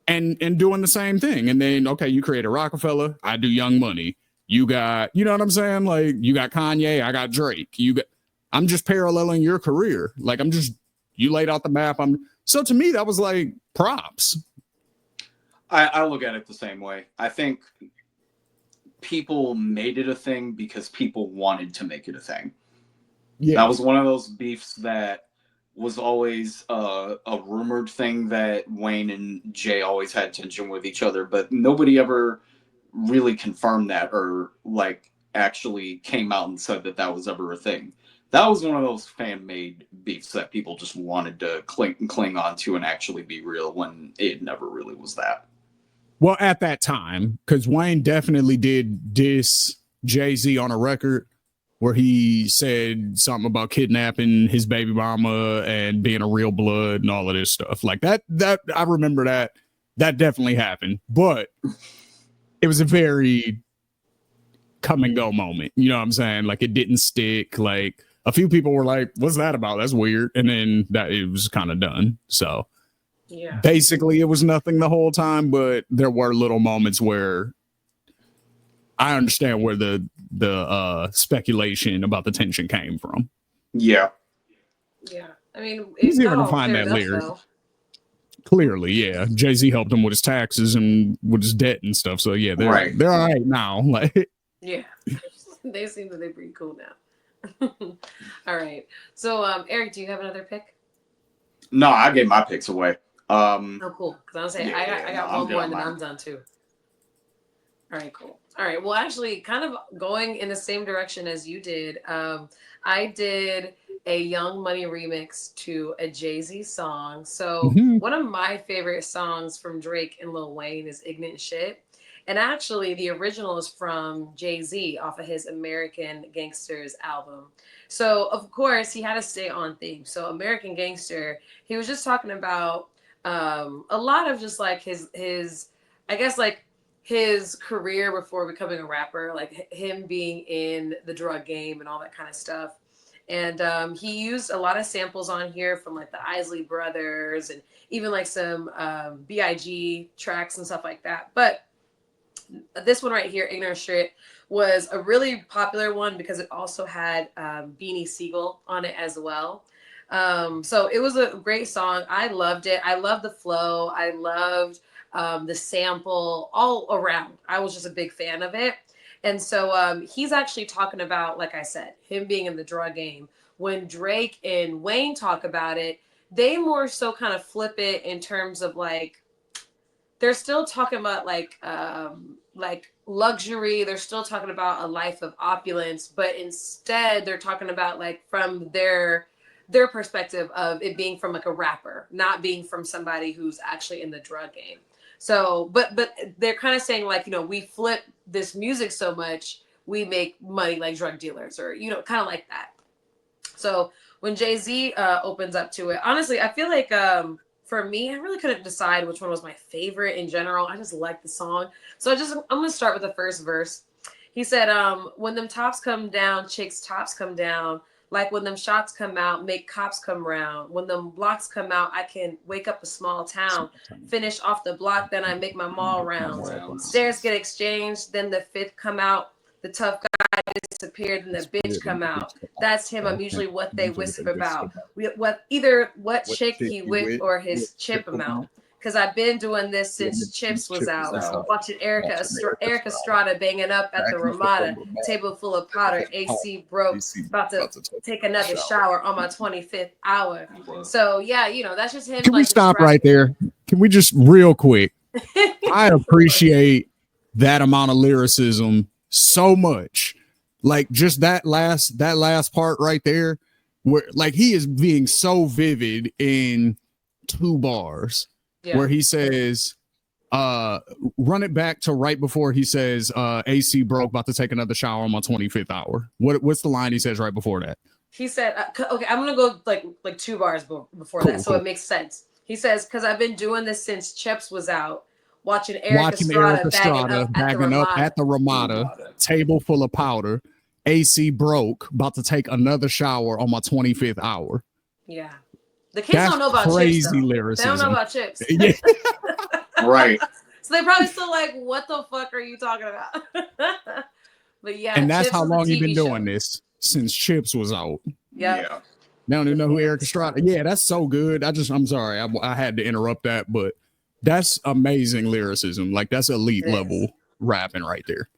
doing the same thing. And then, okay, you create a Rockefeller, I do Young Money. You got, you know what I'm saying? Like, you got Kanye, I got Drake. I'm just paralleling your career. Like, you laid out the map. So to me, that was like props. I look at it the same way. I think people made it a thing because people wanted to make it a thing. Yeah. That was one of those beefs that was always a rumored thing that Wayne and Jay always had tension with each other, but nobody ever really confirmed that or like actually came out and said that was ever a thing. That was one of those fan-made beefs that people just wanted to cling on to and actually be real when it never really was that. Well, at that time, because Wayne definitely did diss Jay-Z on a record where he said something about kidnapping his baby mama and being a real blood and all of this stuff. Like that I remember that definitely happened. But it was a very come and go moment. You know what I'm saying? Like, it didn't stick. Like, a few people were like, what's that about? That's weird. And then it was kind of done. So yeah, basically it was nothing the whole time, but there were little moments where I understand where the speculation about the tension came from. Yeah. Yeah. I mean, it's easier to find that lyric. Clearly, yeah. Jay-Z helped him with his taxes and with his debt and stuff. So yeah, they're all right now. Like, yeah. They seem that they're pretty cool now. All right. So, Eric, do you have another pick? No, I gave my picks away. Oh, cool. Because I was saying I got one more and then I'm done too. All right, cool. All right. Well, actually, kind of going in the same direction as you did. I did a Young Money remix to a Jay-Z song. So one of my favorite songs from Drake and Lil Wayne is Ignorant Shit. And actually, the original is from Jay-Z off of his American Gangsters album. So, of course, he had to stay on theme. So, American Gangster, he was just talking about a lot of just like his I guess, like his career before becoming a rapper, like him being in the drug game and all that kind of stuff. And he used a lot of samples on here from like the Isley Brothers and even like some B.I.G. tracks and stuff like that. But this one right here, Ignorant Shit, was a really popular one because it also had Beanie Siegel on it as well. So it was a great song. I loved it. I loved the flow. I loved the sample all around. I was just a big fan of it. And so he's actually talking about, like I said, him being in the drug game. When Drake and Wayne talk about it, they more so kind of flip it in terms of like they're still talking about like luxury. They're still talking about a life of opulence, but instead they're talking about like from their perspective of it being from like a rapper, not being from somebody who's actually in the drug game. So, but they're kind of saying like, we flip this music so much, we make money like drug dealers, or kind of like that. So when Jay-Z opens up to it, honestly, I feel like for me, I really couldn't decide which one was my favorite in general. I just like the song. So I'm gonna start with the first verse. He said, when them tops come down, chicks tops come down. Like when them shots come out, make cops come round. When them blocks come out, I can wake up a small town. Finish off the block, then I make my mall rounds. Stairs get exchanged, then the fifth come out. The tough guy disappeared, and the bitch come out. That's him. I'm usually what they whisper about. Either what chick he with or his chip amount. Because I've been doing this since Chips was out. Watching Erica Estrada banging up at the Ramada. Table full of powder. AC broke. About to take another shower on my 25th hour. So, yeah, that's just him. Can we stop right there? Can we just real quick? I appreciate that amount of lyricism so much. Like just that last part right there, where like he is being so vivid in 2 bars. Yeah. Where he says, run it back to right before he says, AC broke, about to take another shower on my 25th hour. What's the line he says right before that? He said, okay, I'm going to go like 2 bars before that. So it makes sense. He says, because I've been doing this since Chips was out, watching Erica Estrada bagging up at the Ramada, table full of powder, AC broke, about to take another shower on my 25th hour. Yeah. The kids don't know about Chips. Lyricism. They don't know about Chips. Yeah. Right. So they probably still like, what the fuck are you talking about? But yeah. And that's how long you've been doing this, since Chips was out. Yeah. They don't even know who Eric Estrada. Yeah, that's so good. I'm sorry. I had to interrupt that, but that's amazing lyricism. Like that's elite level rapping right there.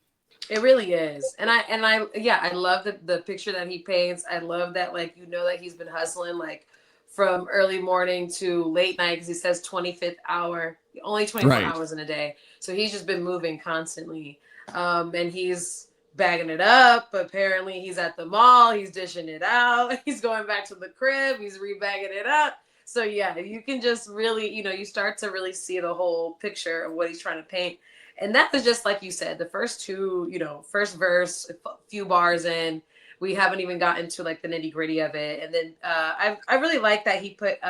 It really is. And I love the picture that he paints. I love that, like, that he's been hustling like from early morning to late night, because he says 25th hour, only 24 hours in a day. So he's just been moving constantly. And he's bagging it up. Apparently he's at the mall. He's dishing it out. He's going back to the crib. He's rebagging it up. So yeah, you can just really, you start to really see the whole picture of what he's trying to paint. And that was just like you said, the first 2, first verse, a few bars in. We haven't even gotten to like the nitty gritty of it. And then I really like that he put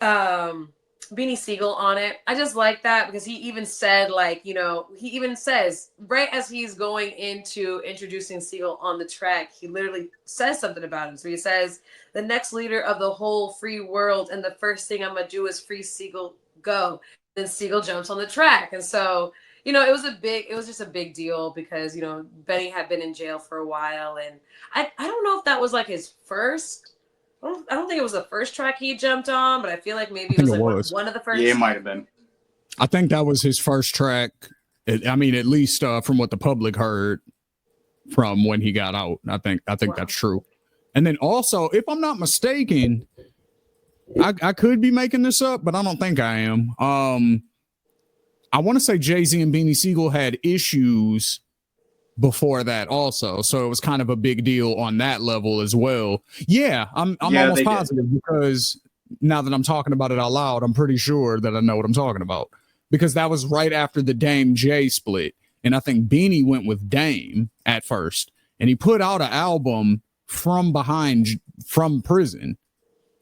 Beanie Siegel on it. I just like that because he even said like, he even says right as he's going into introducing Siegel on the track, he literally says something about him. So he says, the next leader of the whole free world. And the first thing I'm going to do is free Siegel go. Then Siegel jumps on the track. And so, it was just a big deal because, Benny had been in jail for a while. And I don't know if that was like his first, I don't think it was the first track he jumped on, but I feel like maybe it was like one of the first. Yeah, it might have been. I think that was his first track. I mean, at least from what the public heard from when he got out. I think that's true. And then also, if I'm not mistaken, I could be making this up, but I don't think I am. I want to say Jay-Z and Beanie Siegel had issues before that also. So it was kind of a big deal on that level as well. Yeah, I'm almost positive because now that I'm talking about it out loud, I'm pretty sure that I know what I'm talking about. Because that was right after the Dame J split. And I think Beanie went with Dame at first. And he put out an album from prison.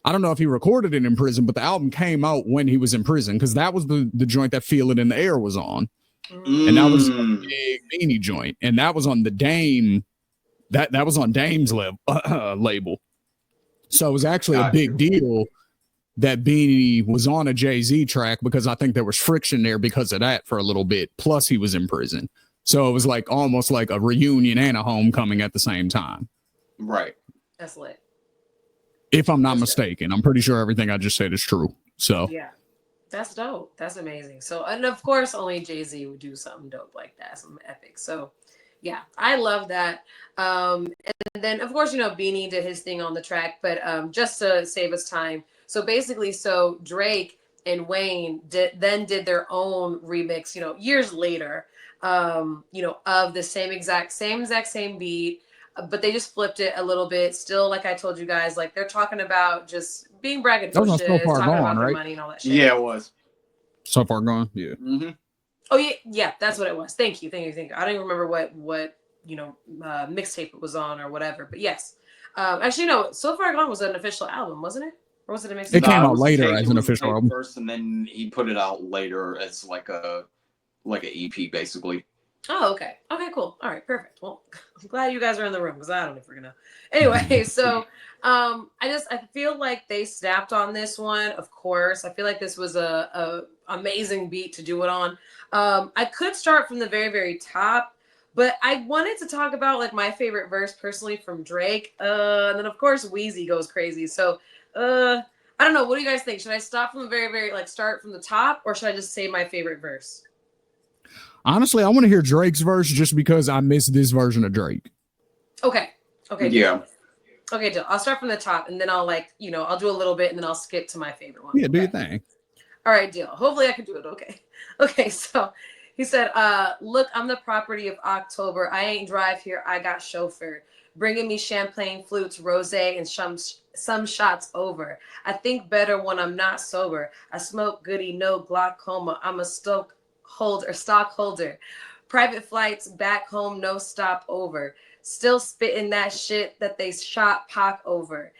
I don't know if he recorded it in prison, but the album came out when he was in prison because that was the joint that Feel It in the Air was on. And that was a big Beanie joint. And that was on the Dame, that was on Dame's label. So it was actually a big deal that Beanie was on a Jay-Z track because I think there was friction there because of that for a little bit. Plus he was in prison. So it was like almost like a reunion and a homecoming at the same time. Right. That's lit. If I'm not mistaken, I'm pretty sure everything I just said is true. So yeah, that's dope. That's amazing. So, and of course, only Jay-Z would do something dope like that, something epic. So, Yeah, I love that. And then, of course, Beanie did his thing on the track, but just to save us time. So basically, so Drake and Wayne did their own remix, years later, of the same beat, but they just flipped it a little bit. Still, like I told you guys, like they're talking about just being That was on So braggadocious, Far talking Gone, about their right? money and all that shit. Yeah, it was. So Far Gone, yeah. Mm-hmm. Oh yeah, that's what it was. Thank you. I don't even remember what mixtape it was on or whatever. But yes, actually no. So Far Gone was an official album, wasn't it? Or was it a mixtape? It came No, out was a later tape- as it an was a official tape album. first, and then he put it out later as like a EP, basically. Oh, okay. Okay, cool. All right, perfect. Well, I'm glad you guys are in the room because I don't even know. Anyway, so I feel like they snapped on this one. Of course, I feel like this was a amazing beat to do it on. I could start from the very very top, but I wanted to talk about like my favorite verse personally from Drake. And then of course Wheezy goes crazy. So I don't know. What do you guys think? Should I stop from the very very like start from the top, or should I just say my favorite verse? Honestly, I want to hear Drake's verse just because I missed this version of Drake. Okay. Okay. Yeah. Deal. Okay, deal. I'll start from the top and then I'll I'll do a little bit and then I'll skip to my favorite one. Yeah, do Okay. your thing. All right, deal. Hopefully I can do it. Okay. Okay, so he said, look, I'm the property of October. I ain't drive here. I got chauffeur. Bringing me champagne, flutes, rosé, and some shots over. I think better when I'm not sober. I smoke goody, no glaucoma. I'm a stockholder. Private flights back home, no stopover. Still spitting that shit that they shot Pac over.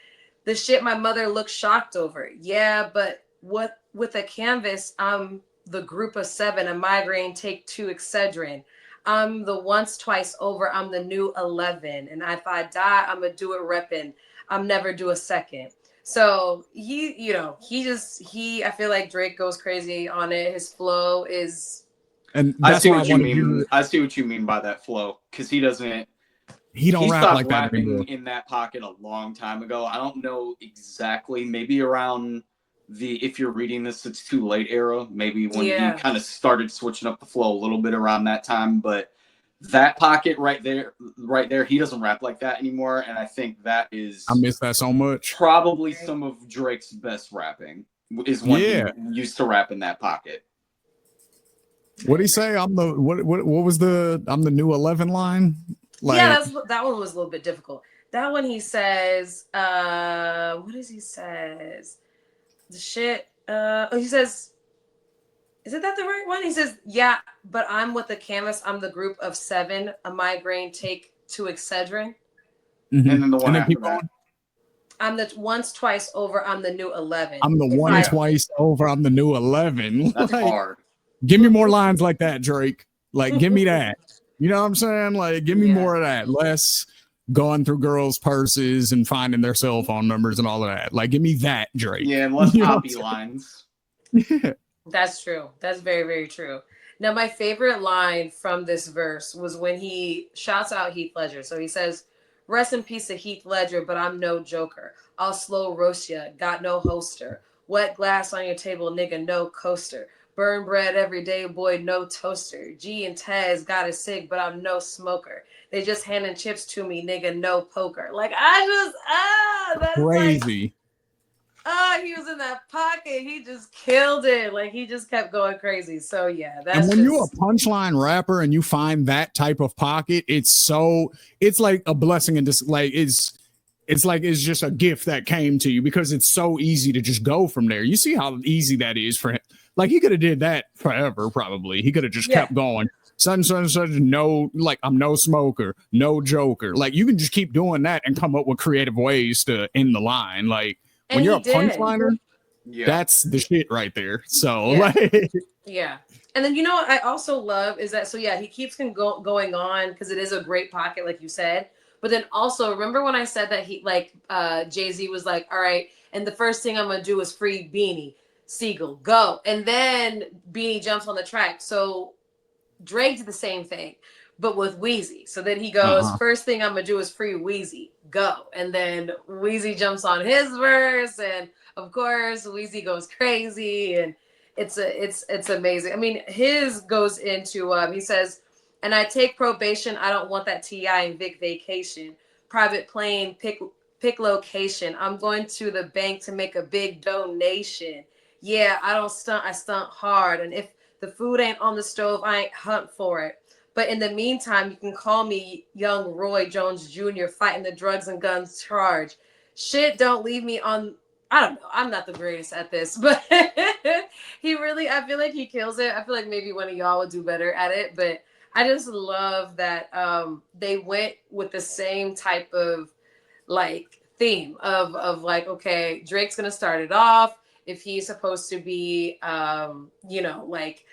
The shit my mother looked shocked over. Yeah, but what with a canvas, I'm the group of 7, a migraine, take 2 Excedrin. I'm the once, twice over, I'm the new 11. And if I die, I'm gonna do it repping. I'm never do a second. So I feel like Drake goes crazy on it. His flow is. And I that's see why what I you want mean. to. I see what you mean by that flow, because he doesn't. He don't rap stopped like that rapping anymore. in that pocket a long time ago. I don't know exactly. Maybe around if you're reading this, it's too late era. Maybe when he kind of started switching up the flow a little bit around that time. But that pocket right there, he doesn't rap like that anymore. And I think that is. I miss that so much. Probably some of Drake's best rapping is when he used to rap in that pocket. What did he say? I'm the what was the I'm the new 11 line? Like, yeah, that one was a little bit difficult. That one he says, what does he says? The shit. He says, is it that the right one? He says, yeah, but I'm with the canvas. I'm the group of 7. A migraine, take 2 Excedrin. Mm-hmm. And then the one after that. I'm the once, twice over. I'm the new 11. I'm the one, twice over. I'm the new 11. That's hard. Give me more lines like that, Drake. Like, give me that. You know what I'm saying? Like, give me more of that. Less going through girls' purses and finding their cell phone numbers and all of that. Like, give me that, Drake. Yeah, and less poppy lines. Yeah. That's true. That's very, very true. Now, my favorite line from this verse was when he shouts out Heath Ledger. So he says, rest in peace to Heath Ledger, but I'm no joker. I'll slow roast ya, got no holster. Wet glass on your table, nigga, no coaster. Burn bread every day, boy, no toaster. G and Taz got a cig, but I'm no smoker. They just handing chips to me, nigga, no poker. Like, that's crazy. Like, he was in that pocket. He just killed it. Like, he just kept going crazy. So, yeah. And when you're a punchline rapper and you find that type of pocket, it's like a blessing and just like it's just a gift that came to you because it's so easy to just go from there. You see how easy that is for him. Like, he could have did that forever, probably. He could have just kept going. Such, no, like, I'm no smoker, no joker. Like, you can just keep doing that and come up with creative ways to end the line. Like, when you're a punchliner, that's the shit right there. So, yeah. And then, what I also love is that, he keeps going on because it is a great pocket, like you said. But then also, remember when I said that Jay-Z was like, all right, and the first thing I'm going to do is free Beanie Siegel, go. And then Beanie jumps on the track. So Drake did the same thing, but with Wheezy. So then he goes, first thing I'm going to do is free Wheezy, go. And then Wheezy jumps on his verse. And of course, Wheezy goes crazy. And it's amazing. I mean, his goes into, he says, And I take probation. I don't want that TI and Vic vacation. Private plane, pick location. I'm going to the bank to make a big donation. Yeah, I don't stunt. I stunt hard. And if the food ain't on the stove, I ain't hunt for it. But in the meantime, you can call me young Roy Jones Jr. fighting the drugs and guns charge. Shit, don't leave me on. I don't know. I'm not the greatest at this, but he really, I feel like he kills it. I feel like maybe one of y'all would do better at it, but I just love that they went with the same type of like theme of like, okay, Drake's gonna start it off. If he's supposed to be, like,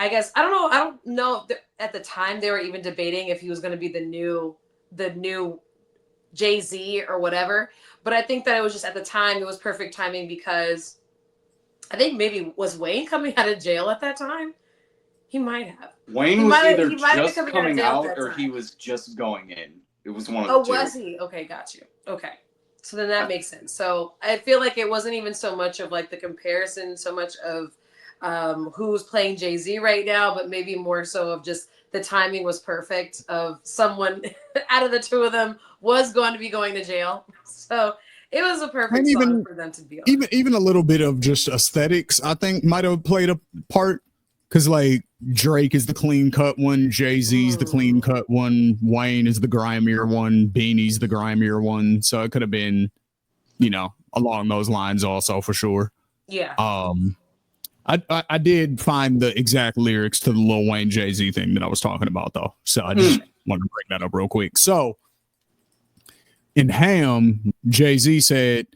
I guess I don't know if at the time they were even debating if he was gonna be the new Jay-Z or whatever. But I think that it was just at the time it was perfect timing because I think maybe was Wayne coming out of jail at that time? He might have. Wayne was either just coming out or he was just going in. It was one of the two. Oh, was he? Okay, got you. Okay. So then that makes sense. So I feel like it wasn't even so much of like the comparison, so much of who's playing Jay-Z right now, but maybe more so of just the timing was perfect of someone out of the two of them was going to be going to jail. So it was a perfect song for them to be on. Even a little bit of just aesthetics, I think, might have played a part. Because like Drake is the clean cut one, Jay-Z's the clean cut one, Wayne is the grimier one, Beanie's the grimier one. So it could have been, along those lines also for sure. Yeah. I did find the exact lyrics to the Lil Wayne Jay-Z thing that I was talking about though. So I just wanted to bring that up real quick. So in Ham, Jay-Z said,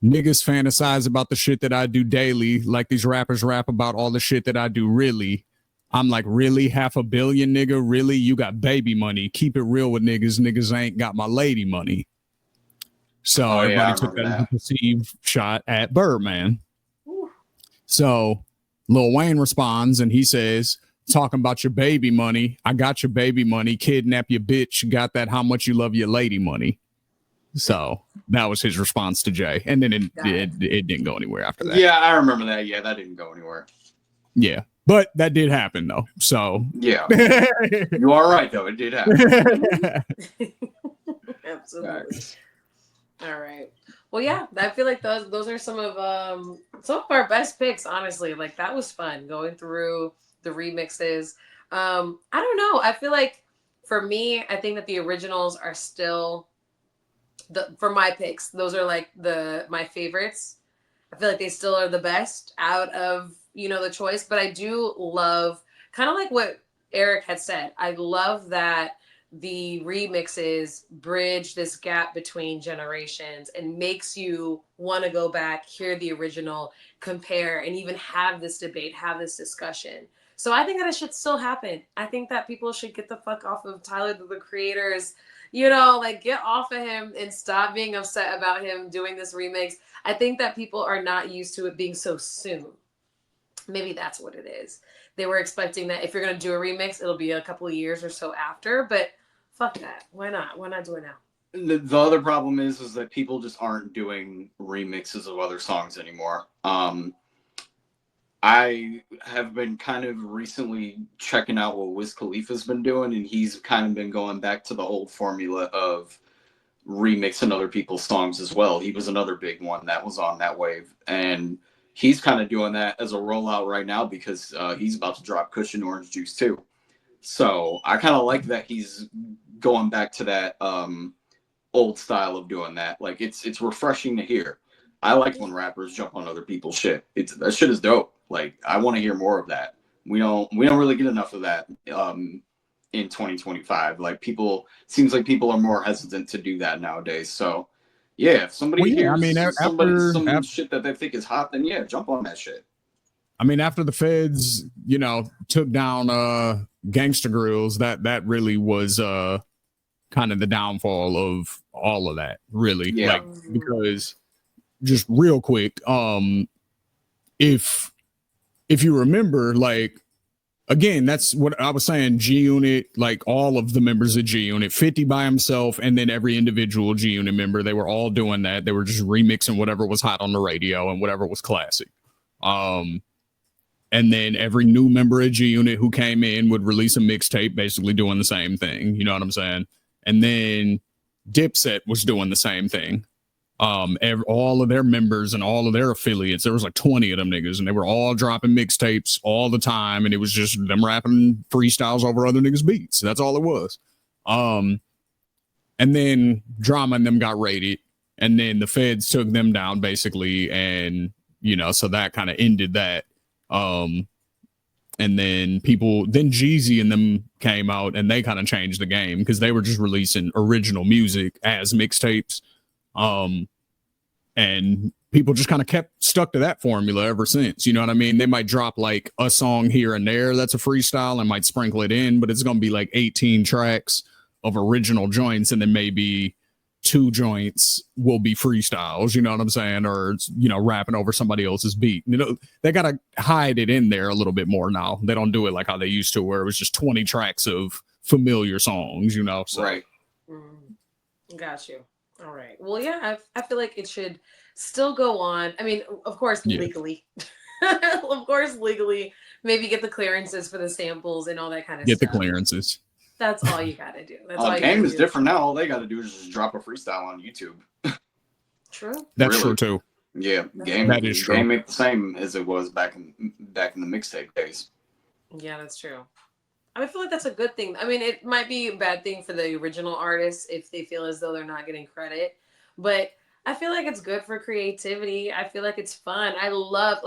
niggas fantasize about the shit that I do daily, like these rappers rap about all the shit that I do really. I'm like, really? 500 million, nigga? Really? You got baby money. Keep it real with niggas. Niggas ain't got my lady money. So everybody took that as a perceived shot at Birdman. Ooh. So Lil Wayne responds and he says, talking about your baby money. I got your baby money. Kidnap your bitch. Got that how much you love your lady money. So that was his response to Jay. And then it didn't go anywhere after that. Yeah, I remember that. Yeah, that didn't go anywhere. Yeah. But that did happen though. So yeah. You are right though. It did happen. Absolutely. All right. Well, yeah, I feel like those are some of our best picks, honestly. Like that was fun going through the remixes. I don't know. I feel like for me, I think that the originals are still for my picks, those are like my favorites. I feel like they still are the best out of, the choice, but I do love kind of like what Eric had said. I love that the remixes bridge this gap between generations and makes you want to go back, hear the original, compare, and even have this debate, have this discussion. So I think that it should still happen. I think that people should get the fuck off of Tyler, the Creator's, get off of him and stop being upset about him doing this remix. I think that people are not used to it being so soon. Maybe that's what it is. They were expecting that if you're going to do a remix, it'll be a couple of years or so after, but fuck that. Why not? Why not do it now? The other problem is that people just aren't doing remixes of other songs anymore. I have been kind of recently checking out what Wiz Khalifa's been doing, and he's kind of been going back to the old formula of remixing other people's songs as well. He was another big one that was on that wave, and he's kind of doing that as a rollout right now because he's about to drop Cushion Orange Juice too. So I kind of like that he's going back to that old style of doing that. Like it's refreshing to hear. I like when rappers jump on other people's shit. That shit is dope. Like I want to hear more of that. We don't really get enough of that in 2025. Like seems like people are more hesitant to do that nowadays. So yeah, if somebody hears some shit that they think is hot, then yeah, jump on that shit. I mean, after the feds, took down Gangsta Grills, that really was kind of the downfall of all of that, really. Yeah. Like, because just real quick, if you remember, like, again, that's what I was saying, G-Unit, like all of the members of G-Unit, 50 by himself, and then every individual G-Unit member, they were all doing that. They were just remixing whatever was hot on the radio and whatever was classic. And then every new member of G Unit who came in would release a mixtape basically doing the same thing. You know what I'm saying? And then Dipset was doing the same thing. All of their members and all of their affiliates, there was like 20 of them niggas, and they were all dropping mixtapes all the time, and it was just them rapping freestyles over other niggas' beats. That's all it was. And then Drama and them got raided, and then the feds took them down basically, and so that kind of ended that. And then Jeezy and them came out, and they kind of changed the game because they were just releasing original music as mixtapes. And people just kind of kept stuck to that formula ever since. You know what I mean? They might drop like a song here and there that's a freestyle and might sprinkle it in, but it's going to be like 18 tracks of original joints, and then maybe 2 joints will be freestyles, you know what I'm saying? Or, rapping over somebody else's beat. They got to hide it in there a little bit more now. They don't do it like how they used to, where it was just 20 tracks of familiar songs, So. Right. Got you. All right. Well, yeah, I feel like it should still go on. I mean, of course, legally. Of course, legally. Maybe get the clearances for the samples and all that kind of stuff. Get the clearances. That's all you got to do. That's all you game is different now. All they got to do is just drop a freestyle on YouTube. True. That's true, too. Yeah. That is true. Game ain't the same as it was back in the mixtape days. Yeah, that's true. I feel like that's a good thing. I mean, it might be a bad thing for the original artists if they feel as though they're not getting credit, but I feel like it's good for creativity. I feel like it's fun. I love,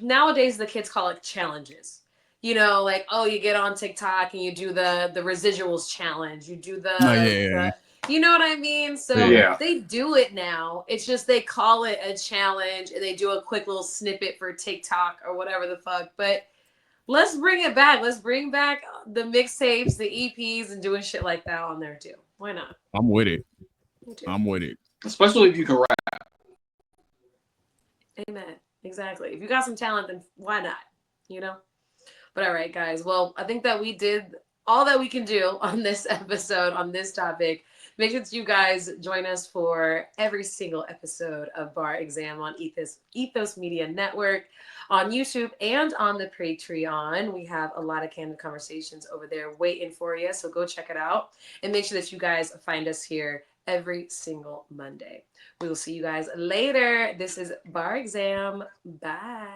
nowadays the kids call it challenges. You get on TikTok and you do the residuals challenge. You do the you know what I mean? So they do it now. It's just they call it a challenge and they do a quick little snippet for TikTok or whatever the fuck, but let's bring it back. Let's bring back the mixtapes, the EPs, and doing shit like that on there too. Why not? I'm with it. I'm with it. Especially if you can rap. Amen. Exactly. If you got some talent, then why not? But all right, guys. Well, I think that we did all that we can do on this episode, on this topic. Make sure that you guys join us for every single episode of Bar Exam on Ethos Media Network, on YouTube, and on the Patreon. We have a lot of candid conversations over there waiting for you, so go check it out. And make sure that you guys find us here every single Monday. We will see you guys later. This is Bar Exam. Bye.